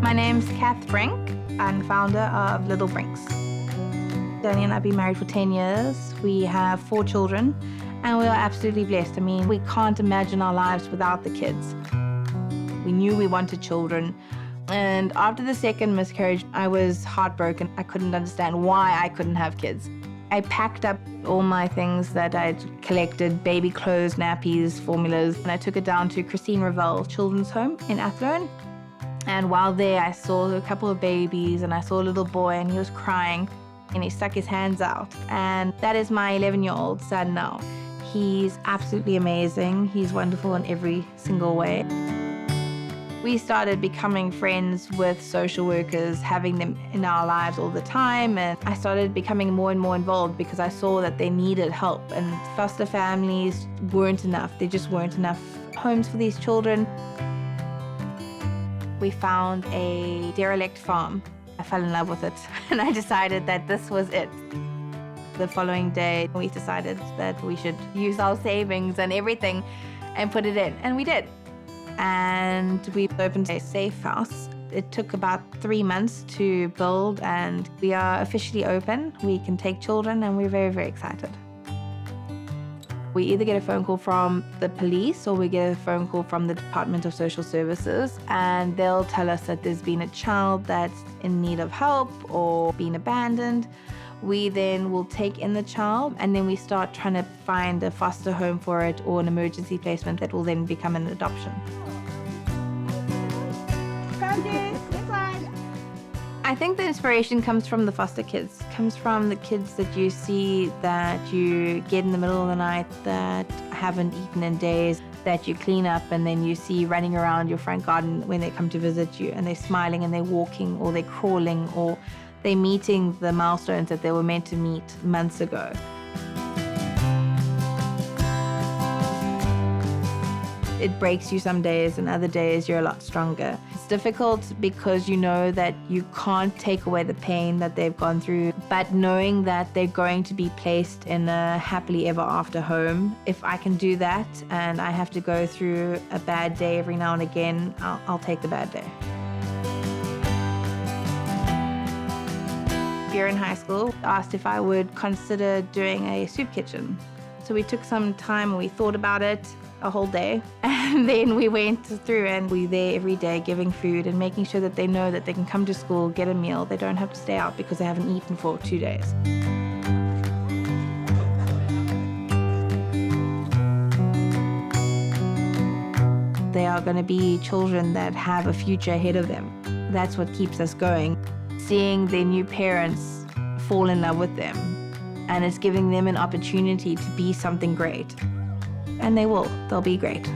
My name's Katherine Brinks. I'm the founder of Little Brinks. Danny and I have been married for 10 years. We have 4 children, and we are absolutely blessed. I mean, we can't imagine our lives without the kids. We knew we wanted children, and after the second miscarriage, I was heartbroken. I couldn't understand why I couldn't have kids. I packed up all my things that I'd collected, baby clothes, nappies, formulas, and I took it down to Christine Ravel Children's Home in Athlone. And while there, I saw a couple of babies, and I saw a little boy, and he was crying, and he stuck his hands out. And that is my 11-year-old son now. He's absolutely amazing. He's wonderful in every single way. We started becoming friends with social workers, having them in our lives all the time, and I started becoming more and more involved because I saw that they needed help, and foster families weren't enough. There just weren't enough homes for these children. We found a derelict farm. I fell in love with it, and I decided that this was it. The following day, we decided that we should use our savings and everything and put it in, and we did. And we opened a safe house. It took about 3 months to build, and we are officially open. We can take children, and we're very, very excited. We either get a phone call from the police or we get a phone call from the Department of Social Services, and they'll tell us that there's been a child that's in need of help or been abandoned. We then will take in the child, and then we start trying to find a foster home for it or an emergency placement that will then become an adoption. I think the inspiration comes from the foster kids. It comes from the kids that you see, that you get in the middle of the night, that haven't eaten in days, that you clean up, and then you see running around your front garden when they come to visit you, and they're smiling and they're walking or they're crawling or they're meeting the milestones that they were meant to meet months ago. It breaks you some days, and other days you're a lot stronger. It's difficult because you know that you can't take away the pain that they've gone through, but knowing that they're going to be placed in a happily ever after home, if I can do that and I have to go through a bad day every now and again, I'll take the bad day. Here in high school, asked if I would consider doing a soup kitchen. So we took some time and we thought about it a whole day, and then we went through and we're there every day giving food and making sure that they know that they can come to school, get a meal. They don't have to stay out because they haven't eaten for 2 days. They are going to be children that have a future ahead of them. That's what keeps us going. Seeing their new parents fall in love with them, and it's giving them an opportunity to be something great. And they will. They'll be great.